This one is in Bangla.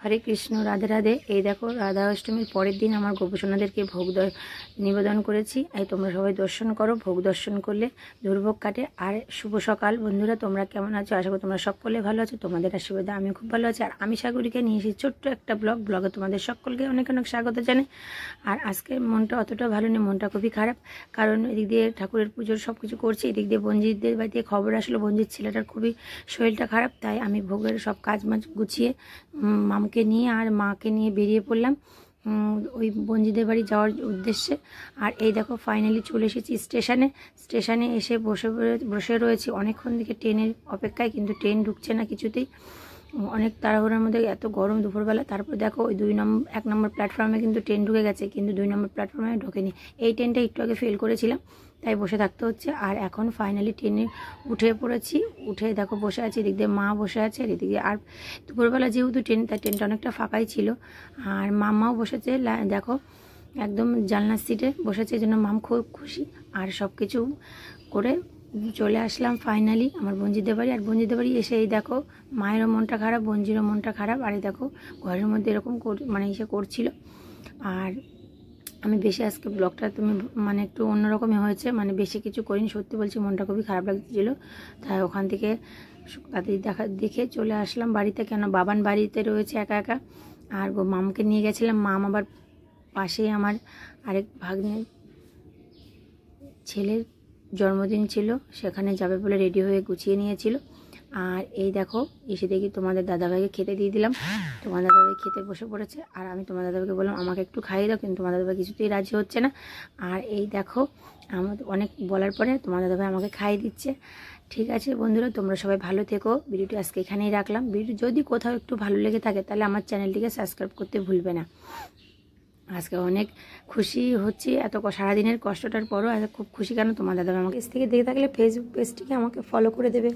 হরে কৃষ্ণ, রাধে রাধে। এই দেখো, রাধা অষ্টমীর পরের দিন আমার গোপসোনাদেরকে ভোগ নিবেদন করেছি। এই তোমরা সবাই দর্শন করো, ভোগ দর্শন করলে দুর্ভোগ কাটে। আর শুভ সকাল বন্ধুরা, তোমরা কেমন আছো? আশা করি তোমরা সকলে ভালো আছো। তোমাদের আশীর্বাদে আমি খুব ভালো আছি। আর আমি সাগরিকা নিয়ে এসেছি ছোট্ট একটা ব্লগে তোমাদের সকলকে অনেক অনেক স্বাগত জানাই। আর আজকে মনটা অতটা ভালো নেই, মনটা খুবই খারাপ। কারণ এদিক দিয়ে ঠাকুরের পুজোর সব কিছু করছি, এদিক দিয়ে বঞ্জিতদের বাড়িতে খবর আসলো বঞ্জিত ছেলেটার খুবই শরীরটা খারাপ। তাই আমি ভোগের সব কাজ গুছিয়ে মামকে নিয়ে আর মাকে নিয়ে বেরিয়ে পড়লাম ওই বঞ্জিদের বাড়ি যাওয়ার উদ্দেশ্যে। আর এই দেখো, ফাইনালি চলে এসেছি স্টেশনে এসে বসে রয়েছি অনেকক্ষণ থেকে ট্রেনের অপেক্ষায়, কিন্তু ট্রেন ঢুকছে না কিছুতেই। অনেক তাড়াহুড়োর মধ্যে, এত গরম দুপুরবেলা। তারপর দেখো ওই 1 নম্বর প্ল্যাটফর্মে কিন্তু ট্রেন ঢুকে গেছে, কিন্তু 2 নম্বর প্ল্যাটফর্মে ঢোকেনি। এই ট্রেনটা একটু আগে ফেল করেছিলাম, তাই বসে থাকতে হচ্ছে। আর এখন ফাইনালি ট্রেনে উঠে পড়েছি। উঠে দেখো বসে আছি, এদিক দিয়ে মা বসে আছে, আর এদিকে আর দুপুরবেলা যেহেতু তাই ট্রেনটা অনেকটা ফাঁকাই ছিল। আর মামাও বসেছে, দেখো একদম জানলার সিটে বসেছে, এই জন্য মাম খুব খুশি। আর সব কিছু করে চলে আসলাম ফাইনালি আমার বঞ্জিদের বাড়ি। আর বঞ্জিদের বাড়ি এসে এই দেখো, মায়েরও মনটা খারাপ, বঞ্জিরও মনটা খারাপ। আর এই দেখো ঘরের মধ্যে এরকম এসে করছিল। আর আমি বেশি আজকে ব্লগটা একটু অন্যরকমই হয়েছে, বেশি কিছু করিনি। সত্যি বলছি, মনটা খুবই খারাপ লাগছিল। তাই ওখান থেকে তাদের দেখে চলে আসলাম বাড়িতে। কেন বাবান বাড়িতে রয়েছে একা একা। আর মামকে নিয়ে গেছিলাম। মাম আবার পাশেই আমার আরেক ভাগ্নের ছেলের জন্মদিন ছিল, সেখানে যাবে বলে রেডি হয়ে গুছিয়ে নিয়েছিল। আর এই দেখো এসে দেখি তোমাদের দাদাভাইকে খেতে দিয়ে দিলাম। তোমার দাদাভাই খেতে বসে পড়েছে। আর আমি তোমার দাদাভাইকে বললাম আমাকে একটু খাইয়ে দাও, কিন্তু তোমার দাদাভাই কিছুতেই রাজি হচ্ছে না। আর এই দেখো, আমার অনেক বলার পরে তোমার দাদাভাই আমাকে খাইয়ে দিচ্ছে। ঠিক আছে বন্ধুরা, তোমরা সবাই ভালো থেকো। ভিডিওটি আজকে এখানেই রাখলাম। ভিডিও যদি কোথাও একটু ভালো লেগে থাকে তাহলে আমার চ্যানেলটিকে সাবস্ক্রাইব করতে ভুলবে না। আজকে অনেক খুশি হচ্ছি, এত সারাদিনের কষ্টটার পরও খুব খুশি। কেন তোমার দাদাভাই আমাকে থেকে দেখে থাকলে ফেসবুক পেজটিকে আমাকে ফলো করে দেবে।